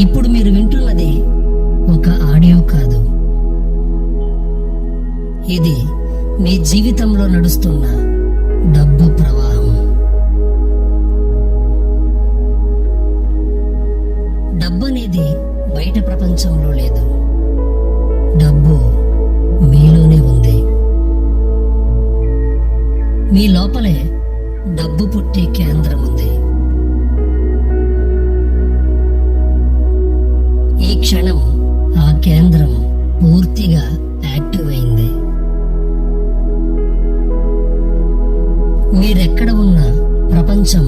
ఇప్పుడు మీరు వింటున్నది ఒక ఆడియో కాదు, ఇది మీ జీవితంలో నడుస్తున్న డబ్బు ప్రవాహం. డబ్బు అనేది బయట ప్రపంచంలో లేదు, డబ్బు మీలోనే ఉంది. మీ లోపలే డబ్బు పుట్టే కేంద్రం ఉంది. ఈ క్షణం ఆ కేంద్రం పూర్తిగా యాక్టివ్ అయింది. మీరెక్కడ ఉన్నా ప్రపంచం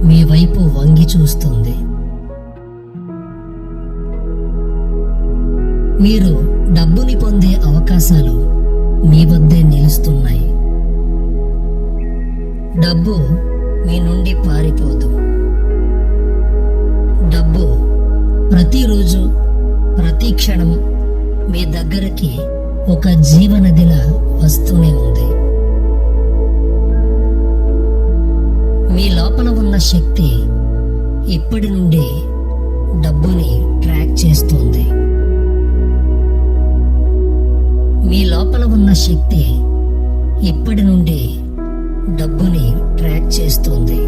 మీ వైపు వంగి చూస్తుంది. మీరు డబ్బుని పొందే అవకాశాలు మీ వద్దే నిలుస్తున్నాయి. డబ్బు మీ నుండి పారిపోదు. డబ్బు ప్రతిరోజు ప్రతి క్షణం మీ దగ్గరకి ఒక జీవనదిలా వస్తూనే ఉంది. మీ లోపల ఉన్న శక్తి ఇప్పటి నుండి డబ్బుని ట్రాక్ చేస్తుంది. మీ లోపల ఉన్న శక్తి ఇప్పటి నుండి డబ్బుని ట్రాక్ చేస్తుంది.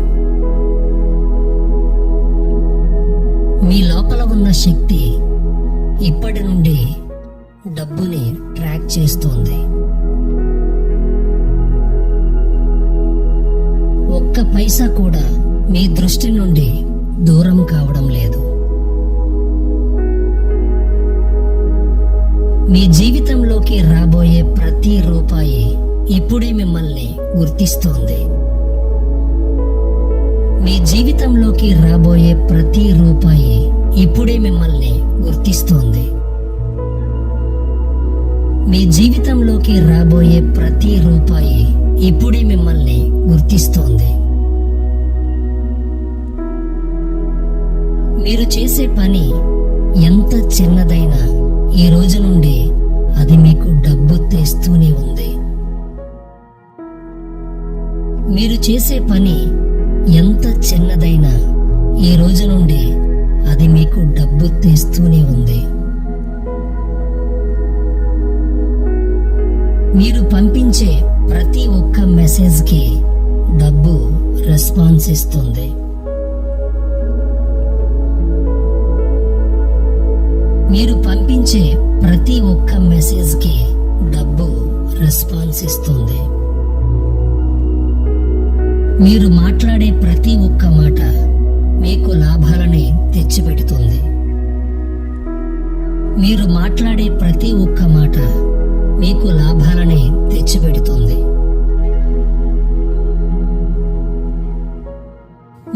మీ లోపల ఉన్న శక్తి ఇప్పటి నుండి డబ్బుని ట్రాక్ చేస్తుంది. ఒక్క పైసా కూడా మీ దృష్టి నుండి దూరం కావడం లేదు. మీ జీవితంలోకి రాబోయే ప్రతి రూపాయి ఇప్పుడే మిమ్మల్ని గుర్తిస్తోంది. మీ జీవితంలోకి రాబోయే ప్రతి రూపాయి ఇప్పుడే మిమ్మల్ని గుర్తిస్తోంది. మీ జీవితంలోకి రాబోయే ప్రతి రూపాయి ఇప్పుడే మిమ్మల్ని గుర్తిస్తోంది. మీరు చేసే పని ఎంత చిన్నదైనా ఈ రోజు నుండి అది మీకు డబ్బు తెస్తూనే ఉంది. మీరు చేసే పని ఎంత చిన్నదైనా ఈ రోజు నుండి అది మీకు డబ్బు తెస్తూనే ఉంది. మీరు పంపించే ప్రతి ఒక్క మెసేజ్కి డబ్బు రెస్పాన్స్ ఇస్తుంది. మీరు పంపించే ప్రతి ఒక్క మెసేజ్కి డబ్బు రెస్పాన్స్ ఇస్తుంది. మీరు మాట్లాడే ప్రతి ఒక్క మాట మీకు లాభాలని తెచ్చిపెడుతుంది. మీరు మాట్లాడే ప్రతి ఒక్క మాట మీకు లాభాలని తెచ్చిపెడుతుంది.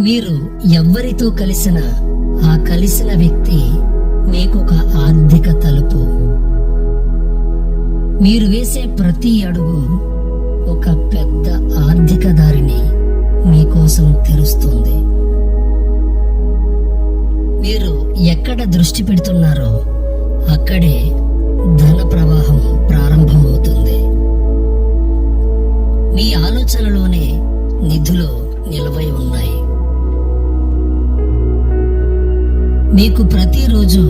మీరు ఎవ్వరితో కలిసినా ఆ కలిసిన వ్యక్తి మీకొక ఆర్థిక తలుపు. మీరు వేసే ప్రతి అడుగు ఒక పెద్ద ఆర్థిక దారిని మీకోసం తెరుస్తుంది. మీరు ఎక్కడ దృష్టి పెడుతున్నారో అక్కడే ధన ప్రవాహం ప్రారంభమవుతుంది. మీ ఆలోచనలోనే నిధులు నిలవై ఉన్నాయి. మీకు ప్రతిరోజు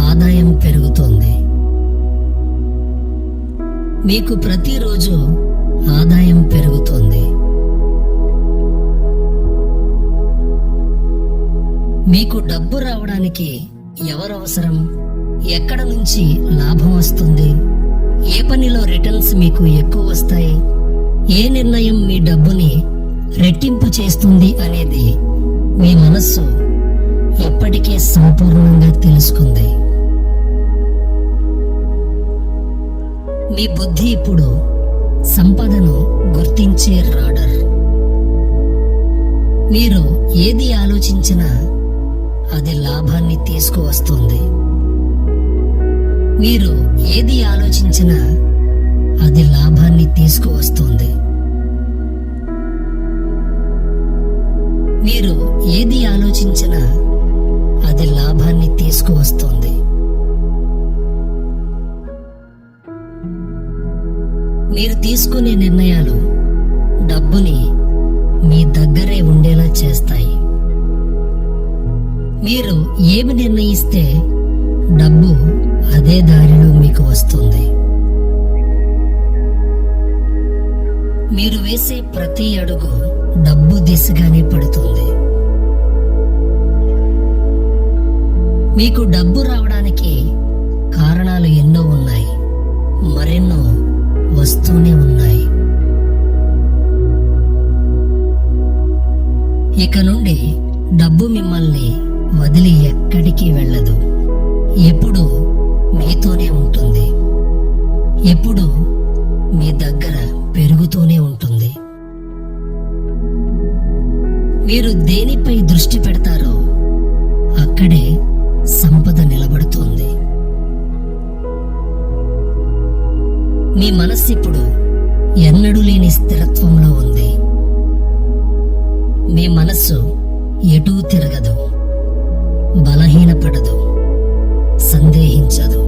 ఆదాయం పెరుగుతుంది. మీకు ప్రతిరోజు ఆదాయం పెరుగుతుంది. మీకు డబ్బు రావడానికి ఎవరు అవసరం? ఎక్కడ నుంచి లాభం వస్తుంది? ఏ పనిలో రిటర్న్స్ మీకు ఎక్కువ వస్తాయి? ఏ నిర్ణయం మీ డబ్బుని రెట్టింపు చేస్తుంది అనేది మీ మనస్సు ఇప్పటికే సంపూర్ణంగా తెలుసుకుంది. మీ బుద్ధి ఇప్పుడు సంపదను గుర్తించే రాడర్. మీరు ఏది ఆలోచించినా అది లాభాన్ని తీసుకువస్తుంది. మీరు ఏది ఆలోచించినా అది లాభాన్ని తీసుకువస్తుంది. మీరు ఏది ఆలోచించినా అది లాభాన్ని తీసుకువస్తుంది. మీరు తీసుకునే నిర్ణయాలు డబ్బుని మీ దగ్గరే ఉండేలా చేస్తాయి. మీరు ఏమి నిర్ణయిస్తే డబ్బు అదే దారిలో మీకు వస్తుంది. మీరు వేసే ప్రతి అడుగు డబ్బు దిశగానే పడుతుంది. మీకు డబ్బు రావడానికి కారణాలు ఎన్నో ఉన్నాయి, మరెన్నో వస్తూనే ఉన్నాయి. ఇక నుండి డబ్బు మిమ్మల్ని వదిలి ఎక్కడికి వెళ్ళదు. ఎప్పుడు మీతోనే ఉంటుంది. ఎప్పుడు మీ దగ్గర పెరుగుతూనే ఉంటుంది. మీరు దేనిపై దృష్టి పెడతారో అక్కడే సంపద నిలబడుతుంది. మీ మనస్సు ఇప్పుడు ఎన్నడూ లేని స్థిరత్వంలో ఉంది. మీ మనస్సు ఎటూ తిరగదు, బలహీనపడదు, సందేహించదు.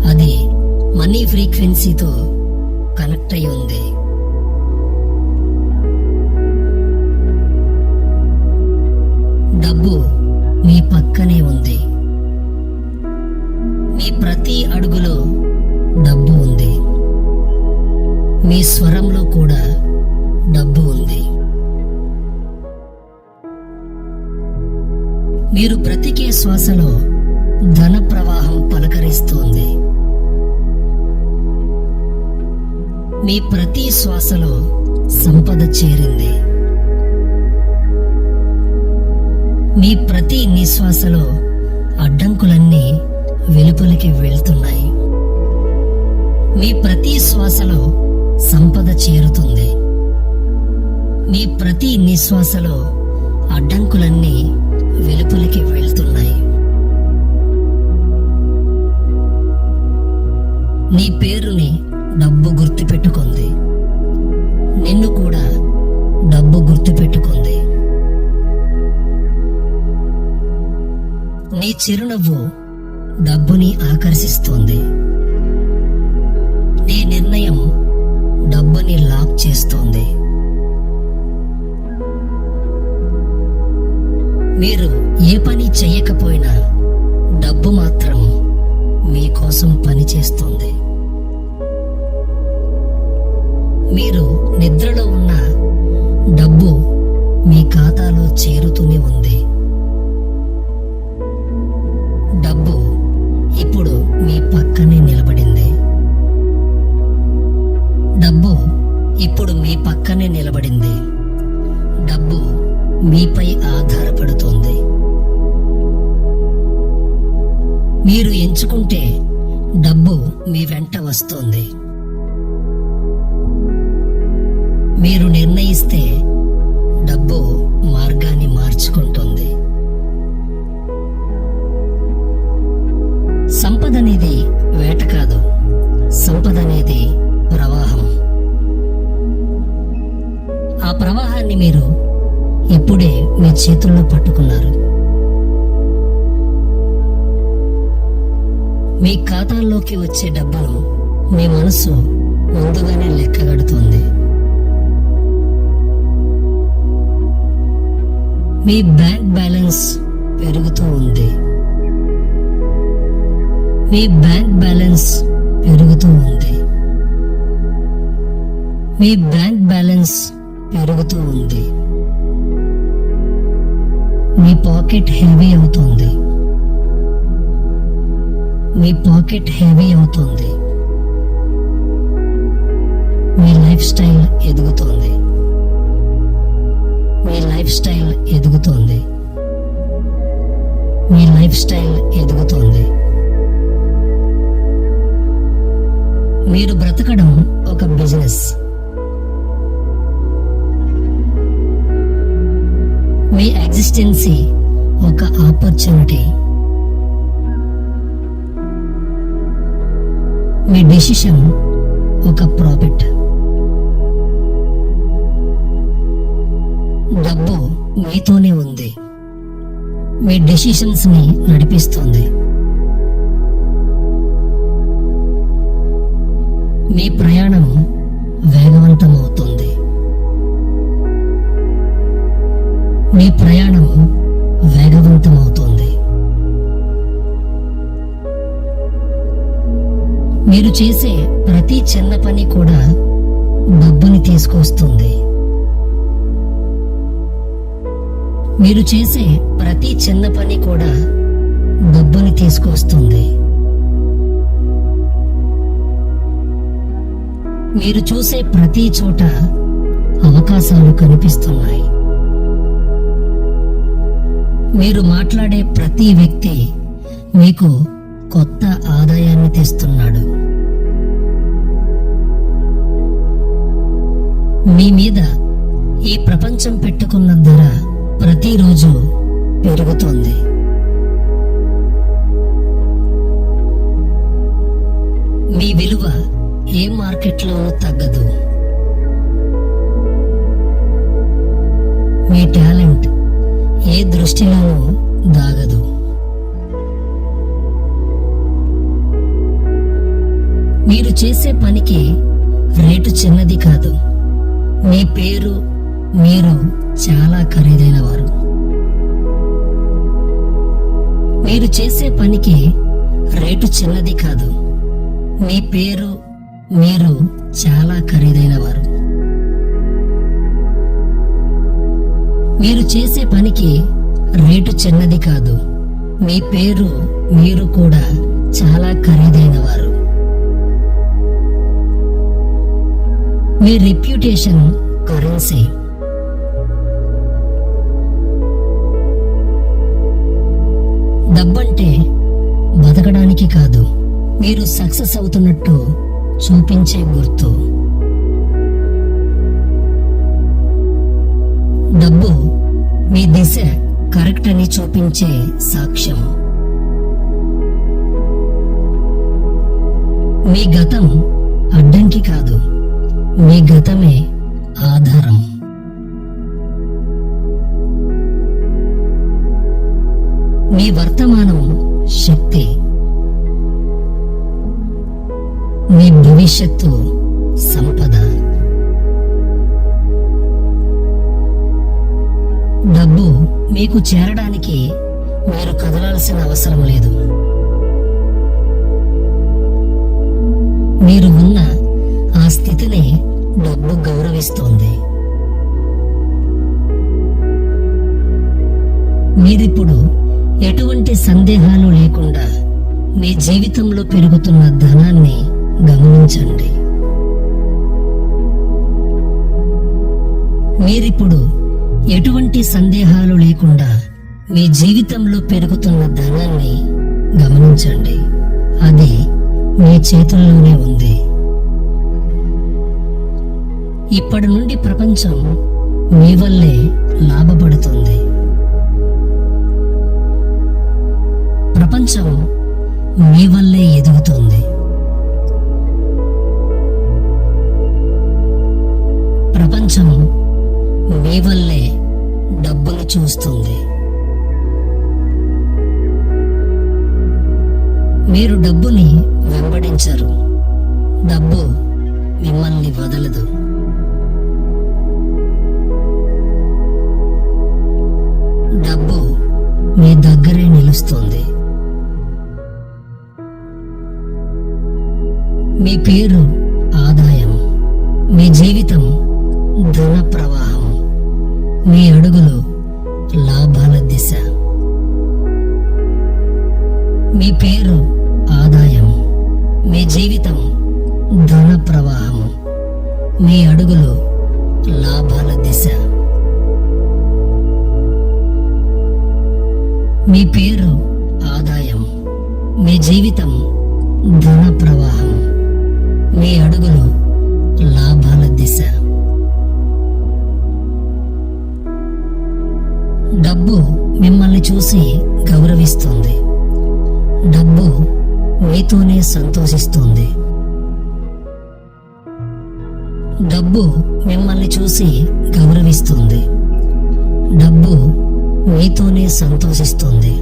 అది మనీ ఫ్రీక్వెన్సీతో కనెక్ట్ అయి ఉంది. డబ్బు మీ పక్కనే ఉంది. మీ ప్రతి అడుగులో డబ్బు ఉంది. మీ స్వరంలో కూడా డబ్బు ఉంది. మీరు బ్రతికే శ్వాసలో ధన ప్రవాహం పలకరిస్తోంది. మీ ప్రతి శ్వాసలో సంపద చేరింది. మీ ప్రతి నిశ్వాసలో అడ్డంకులన్నీ వెలుపలికి వెళ్తున్నాయి. మీ ప్రతి శ్వాసలో సంపద చేరుతుంది. మీ ప్రతి నిశ్వాసలో అడ్డంకులన్నీ వెలుపలికి వెళ్తున్నాయి. నీ పేరుని డబ్బు గుర్తుపెట్టుకుంది. నిన్ను కూడా డబ్బు గుర్తుపెట్టుకుంది. నీ చిరునవ్వు డబ్బుని ఆకర్షిస్తోంది. నీ నిర్ణయం డబ్బుని లాక్ చేస్తోంది. మీరు ఏ పని చెయ్యకపోయినా డబ్బు మాత్రం మీకోసం పని చేస్తుంది. మీరు నిద్రలో ఉన్న డబ్బు మీ ఖాతాలో చేరుతూనే ఉంది. డబ్బు ఇప్పుడు మీ పక్కనే నిలబడింది. డబ్బు ఇప్పుడు మీ పక్కనే నిలబడింది. డబ్బు మీపై ఆధారపడుతోంది. మీరు ఎంచుకుంటే డబ్బు మీ వెంట వస్తోంది. మీరు నిర్ణయిస్తే డబ్బు మార్గాన్ని మార్చుకుంటుంది. సంపద అనేది వేట కాదు. సంపద అనేది ప్రవాహం. ఆ ప్రవాహాన్ని మీరు ఇప్పుడే మీ చేతుల్లో పట్టుకున్నారు. మీ ఖాతాల్లోకి వచ్చే డబ్బును మీ మనసు ముందుగానే లెక్కగడుతోంది. మీ బ్యాంక్ బ్యాలెన్స్ పెరుగుతూ ఉంది. మీ బ్యాంక్ బ్యాలెన్స్ పెరుగుతూ ఉంది. మీ బ్యాంక్ బ్యాలెన్స్ పెరుగుతూ ఉంది. మీ పాకెట్ హెవీ అవుతుంది. మీ పాకెట్ హెవీ అవుతుంది. మీ లైఫ్ స్టైల్ ఎదుగుతోంది. మీ లైఫ్ స్టైల్ ఎదుగుతోంది. మీ లైఫ్ స్టైల్ ఎదుగుతోంది. మీరు బ్రతకడం ఒక బిజినెస్. మీ ఎగ్జిస్టెన్సీ ఒక ఆపర్చునిటీ. మీ డెసిషన్ ఒక ప్రాఫిట్. డబ్బు మీతోనే ఉంది. మీ డెసిషన్స్ ని నడిపిస్తుంది. మీ ప్రయాణం వేగవంతమవుతుంది. మీ ప్రయాణం వేగవంతమవుతుంది. మీరు చేసే ప్రతి చిన్న పని కూడా డబ్బుని తీసుకొస్తుంది. మీరు చేసే ప్రతి చిన్న పని కూడా డబ్బుని తీసుకొస్తుంది. మీరు చూసే ప్రతి చోట అవకాశాలు కనిపిస్తున్నాయి. మీరు మాట్లాడే ప్రతి వ్యక్తి మీకు కొత్త ఆదాయాన్ని తెస్తున్నాడు. మీ మీద ఈ ప్రపంచం పెట్టుకున్న ధర ప్రతిరోజు పెరుగుతోంది. మీ విలువ ఏ మార్కెట్లోనూ తగ్గదు. మీ టాలెంట్ ఏ దృష్టిలోనూ దాగదు. మీరు చేసే పనికి రేటు చిన్నది కాదు. మీ పేరు, మీరు చాలా ఖరీదైన వారు. మీరు చేసే పనికి రేటు చిన్నది కాదు. మీ పేరు, మీరు చాలా ఖరీదైన వారు. మీరు చేసే పనికి రేటు చిన్నది కాదు. మీ పేరు, మీరు కూడా చాలా ఖరీదైన వారు. మీ రెప్యుటేషన్ కరెన్సీ. డబ్బంటే బతకడానికి కాదు, మీరు సక్సెస్ అవుతున్నట్టు చూపించే గుర్తు. డబ్బు మీ దిశ కరెక్ట్ అని చూపించే సాక్ష్యం. మీ గతం అడ్డంకి కాదు, మీ గతమే ఆధారం. మీ వర్తమానం శక్తి. మీ భవిష్యత్తు సంపద. డబ్బు మీకు చేరడానికి మీరు కదలాల్సిన అవసరం లేదు. మీరు ఉన్న ఆ స్థితిని డబ్బు గౌరవిస్తోంది. మీరిప్పుడు ఎటువంటి సందేహాలు లేకుండా మీ జీవితంలో పెరుగుతున్న ధనాన్ని గమనించండి. మీరిప్పుడు ఎటువంటి సందేహాలు లేకుండా మీ జీవితంలో పెరుగుతున్న ధనాన్ని గమనించండి. అది మీ చేతుల్లోనే ఉంది. ఇప్పటి నుండి ప్రపంచం మీ వల్లే లాభపడుతుంది. ప్రపంచం మీ వల్లే ఎదుగుతుంది. ప్రపంచం మీ వల్లే డబ్బుని చూస్తుంది. మీరు డబ్బుని వెంబడించరు, డబ్బు మిమ్మల్ని వదలదు. డబ్బు మీ దగ్గరే నిలుస్తుంది. మీ పేరు ఆదాయం, మీ జీవితం ధన ప్రవాహం, మీ అడుగులు లాభాల దిశ. మీ పేరు ఆదాయం, మీ జీవితం ధన ప్రవాహం, మీ అడుగులు లాభాల దిశ. మీ పేరు ఆదాయం, మీ జీవితం ధన ప్రవాహం, మీ అడుగులు లాభాల దిశ. డబ్బు మిమ్మల్ని చూసి గౌరవిస్తుంది. డబ్బు మీతోనే సంతోషిస్తుంది. డబ్బు మిమ్మల్ని చూసి గౌరవిస్తుంది. డబ్బు మీతోనే సంతోషిస్తుంది.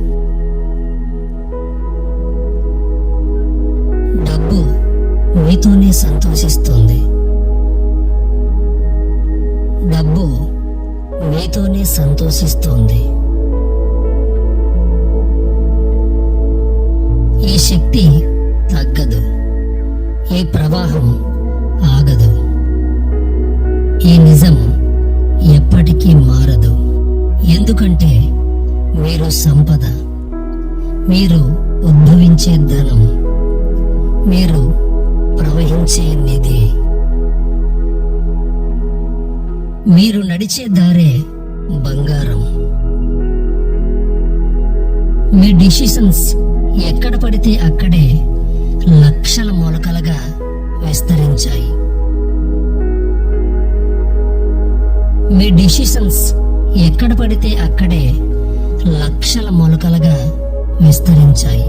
డబ్బు మీతోనే సంతోషిస్తుంది. డబ్బు మీతోనే సంతోషిస్తోంది. ఈ శక్తి తగ్గదు. ఈ ప్రవాహం ఆగదు. ఈ నిజం ఎప్పటికీ మారదు. ఎందుకంటే మీరు సంపద, మీరు ఉద్భవించే ధనం, మీరు ప్రవహించే నిధి. మీరు నడిచే దారే బంగారం. మీ డిసిషన్స్ ఎక్కడ పడితే అక్కడే లక్షల మొలకలుగా విస్తరించాయి. మీ డిసిషన్స్ ఎక్కడ పడితే అక్కడే లక్షల మొలకలుగా విస్తరించాయి.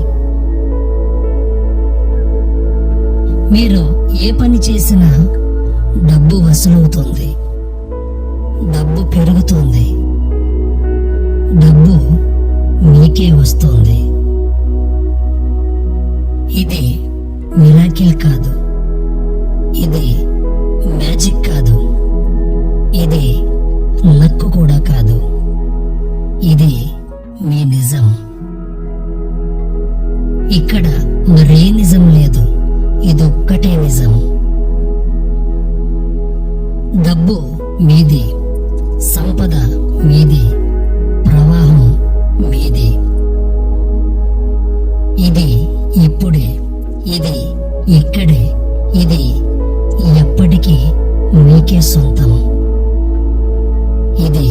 మీరు ఏ పని చేసినా డబ్బు వసూలవుతుంది, డబ్బు పెరుగుతుంది, డబ్బు మీకే వస్తుంది. ఇది మిరాకిల్ కాదు, ఇది మ్యాజిక్ కాదు, ఇది లక్ కూడా కాదు. ఇది మీ నిజం. ఇక్కడ మరే నిజం లేదు, ఇదొక్కటే నిజం. డబ్బు మీది, సంపద మీది, ప్రవాహం మీది. ఇది ఇప్పుడే, ఇది ఇక్కడే, ఇది ఎప్పటికీ మీకే సొంతం. ఇది